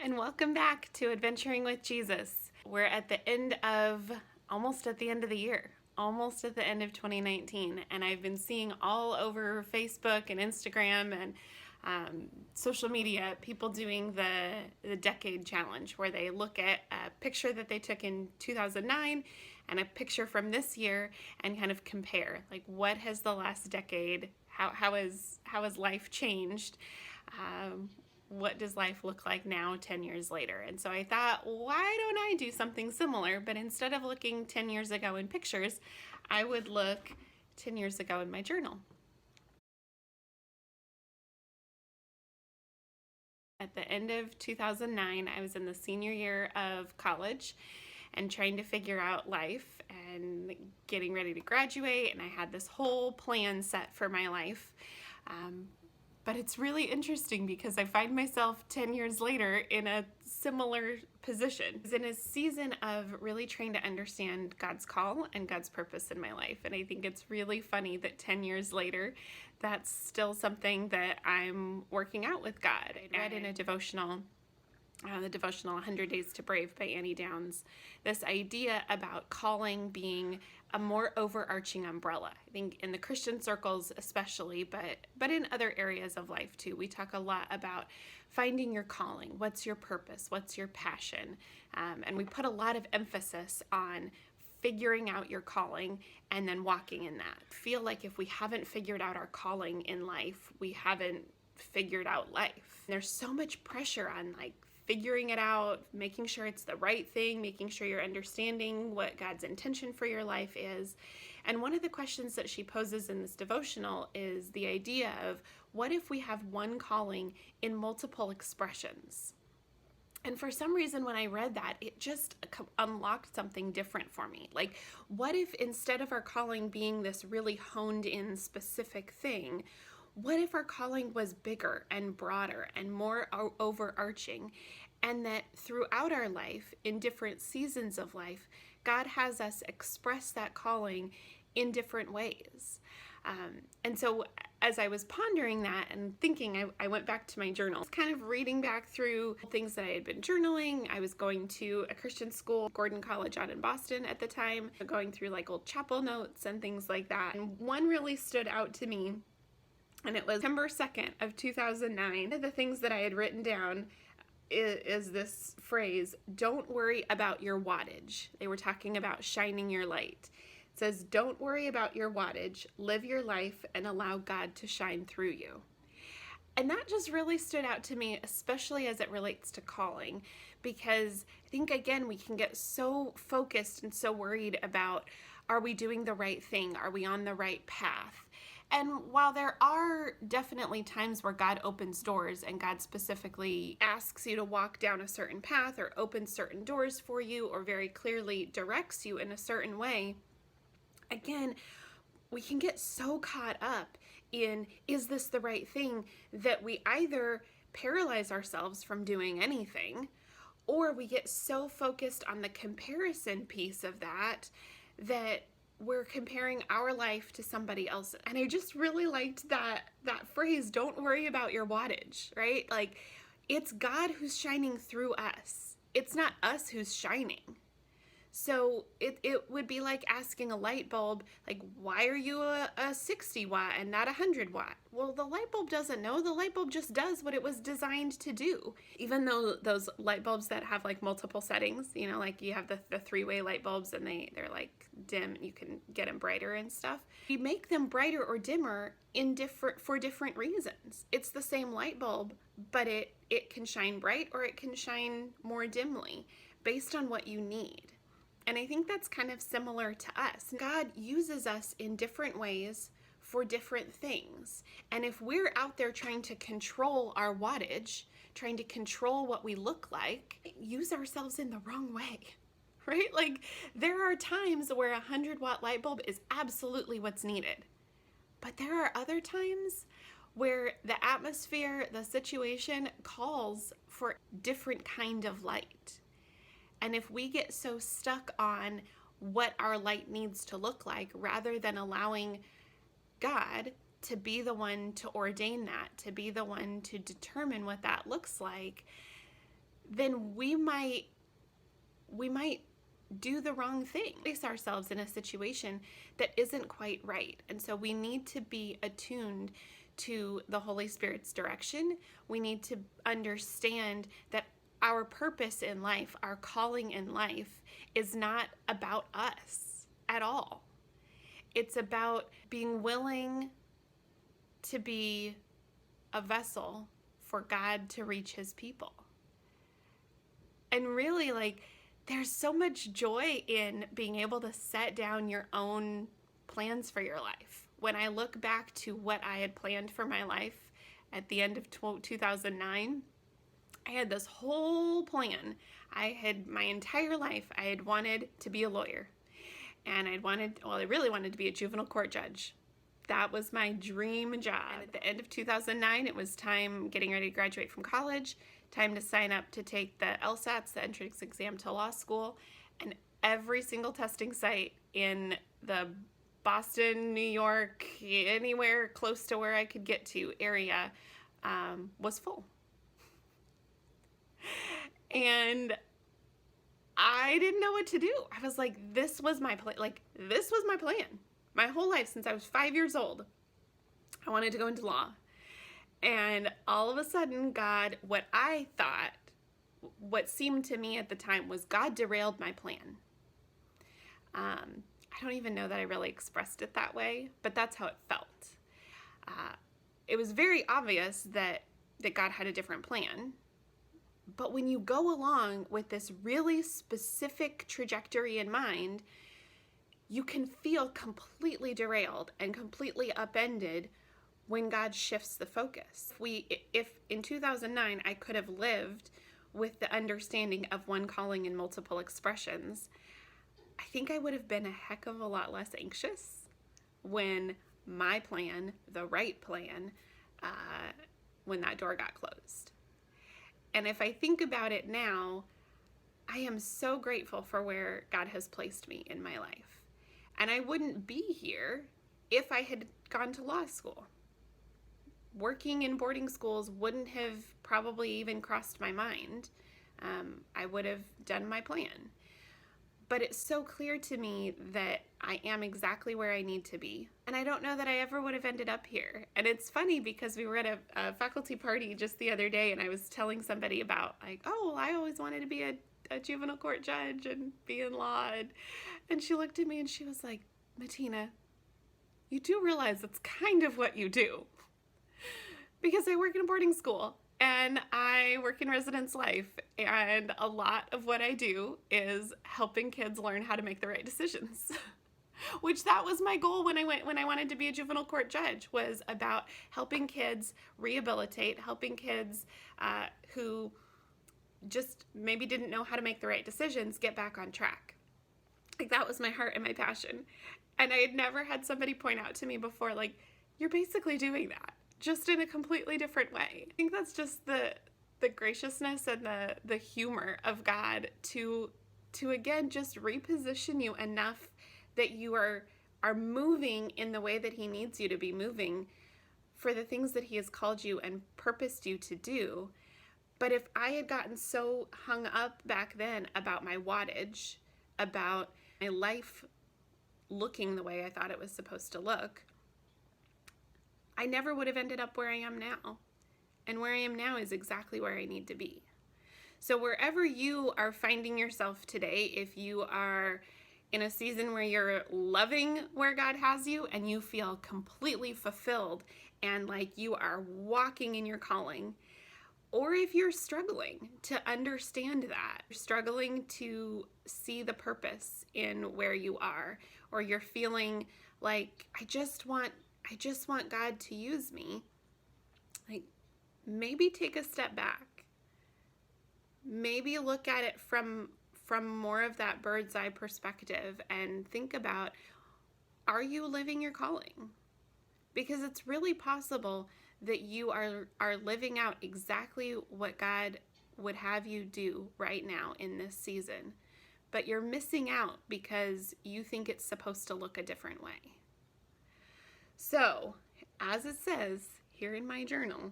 and welcome back to Adventuring with Jesus. We're at the end of, almost at the end of the year, almost at the end of 2019, and I've been seeing all over Facebook and Instagram and social media people doing the decade challenge, where they look at a picture that they took in 2009 and a picture from this year and kind of compare, like, what has the last decade, how has life changed? What does life look like now 10 years later? And so I thought, why don't I do something similar? But instead of looking 10 years ago in pictures, I would look 10 years ago in my journal. At the end of 2009, I was in the senior year of college and trying to figure out life and getting ready to graduate. And I had this whole plan set for my life. But it's really interesting because I find myself 10 years later in a similar position. I was in a season of really trying to understand God's call and God's purpose in my life. And I think it's really funny that 10 years later, that's still something that I'm working out with God. I read in a devotional, the devotional 100 Days to Brave by Annie Downs, this idea about calling being a more overarching umbrella. I think in the Christian circles especially, but in other areas of life too. We talk a lot about finding your calling. What's your purpose? What's your passion? And we put a lot of emphasis on figuring out your calling and then walking in that. I feel like if we haven't figured out our calling in life, we haven't figured out life. There's so much pressure on figuring it out, making sure it's the right thing, making sure you're understanding what God's intention for your life is. And one of the questions that she poses in this devotional is the idea of, what if we have one calling in multiple expressions? And for some reason, when I read that, it just unlocked something different for me. Like, what if instead of our calling being this really honed in specific thing, what if our calling was bigger and broader and more overarching, and that throughout our life, in different seasons of life, God has us express that calling in different ways? And so as I was pondering that and thinking, I went back to my journal, kind of reading back through things that I had been journaling. I was going to a Christian school, Gordon College out in Boston at the time, going through old chapel notes and things like that. And one really stood out to me, and it was September 2nd of 2009. One of the things that I had written down is this phrase, "Don't worry about your wattage." They were talking about shining your light. It says, "Don't worry about your wattage, live your life and allow God to shine through you." And that just really stood out to me, especially as it relates to calling, because I think, again, we can get so focused and so worried about, are we doing the right thing? Are we on the right path? And while there are definitely times where God opens doors and God specifically asks you to walk down a certain path or opens certain doors for you or very clearly directs you in a certain way, again, we can get so caught up in, is this the right thing, that we either paralyze ourselves from doing anything, or we get so focused on the comparison piece of that we're comparing our life to somebody else. And I just really liked that phrase, "Don't worry about your wattage," right? It's God who's shining through us. It's not us who's shining. So it would be like asking a light bulb, why are you a 60 watt and not a 100 watt? Well, the light bulb doesn't know. The light bulb just does what it was designed to do. Even though those light bulbs that have multiple settings, you have the three-way light bulbs, and they're dim, you can get them brighter and stuff. You make them brighter or dimmer for different reasons. It's the same light bulb, but it can shine bright or it can shine more dimly based on what you need. And I think that's kind of similar to us. God uses us in different ways for different things. And if we're out there trying to control our wattage, trying to control what we look like, use ourselves in the wrong way, right? There are times where a 100-watt light bulb is absolutely what's needed. But there are other times where the atmosphere, the situation calls for different kind of light. And if we get so stuck on what our light needs to look like, rather than allowing God to be the one to ordain that, to be the one to determine what that looks like, then we might do the wrong thing, place ourselves in a situation that isn't quite right. And so we need to be attuned to the Holy Spirit's direction. We need to understand that our purpose in life, our calling in life, is not about us at all. It's about being willing to be a vessel for God to reach his people. And really, like, there's so much joy in being able to set down your own plans for your life. When I look back to what I had planned for my life at the end of 2009, I had this whole plan. My entire life, I had wanted to be a lawyer. And I really wanted to be a juvenile court judge. That was my dream job. And at the end of 2009, it was time getting ready to graduate from college, time to sign up to take the LSATs, the entrance exam to law school, and every single testing site in the Boston, New York, anywhere close to where I could get to area was full. And I didn't know what to do. I was like, this was my plan. My whole life since I was 5 years old, I wanted to go into law. And all of a sudden, God, what seemed to me at the time was God derailed my plan. I don't even know that I really expressed it that way, but that's how it felt. It was very obvious that God had a different plan. But when you go along with this really specific trajectory in mind, you can feel completely derailed and completely upended when God shifts the focus. If in 2009 I could have lived with the understanding of one calling and multiple expressions, I think I would have been a heck of a lot less anxious when my plan, the right plan, when that door got closed. And if I think about it now, I am so grateful for where God has placed me in my life. And I wouldn't be here if I had gone to law school. Working in boarding schools wouldn't have probably even crossed my mind. I would have done my plan. But it's so clear to me that I am exactly where I need to be. And I don't know that I ever would have ended up here. And it's funny because we were at a faculty party just the other day and I was telling somebody about like, oh, I always wanted to be a juvenile court judge and be in law. And she looked at me and she was like, Matina, you do realize that's kind of what you do. Because I work in a boarding school and I work in residence life, and a lot of what I do is helping kids learn how to make the right decisions. Which that was my goal when I wanted to be a juvenile court judge, was about helping kids rehabilitate, helping kids who just maybe didn't know how to make the right decisions get back on track. Like, that was my heart and my passion. And I had never had somebody point out to me before, like, you're basically doing that, just in a completely different way. I think that's just the graciousness and the humor of God to again just reposition you enough that you are moving in the way that he needs you to be moving for the things that he has called you and purposed you to do. But if I had gotten so hung up back then about my wattage, about my life looking the way I thought it was supposed to look, I never would have ended up where I am now. And where I am now is exactly where I need to be. So wherever you are finding yourself today, if you are in a season where you're loving where God has you and you feel completely fulfilled and like you are walking in your calling, or if you're struggling to understand that, you're struggling to see the purpose in where you are, or you're feeling like, I just want God to use me, like, maybe take a step back. Maybe look at it from more of that bird's eye perspective and think about, are you living your calling? Because it's really possible that you are living out exactly what God would have you do right now in this season, but you're missing out because you think it's supposed to look a different way. So, as it says here in my journal,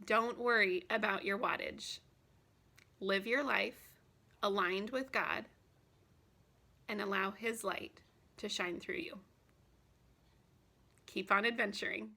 don't worry about your wattage. live your life aligned with God and allow His light to shine through you. Keep on adventuring.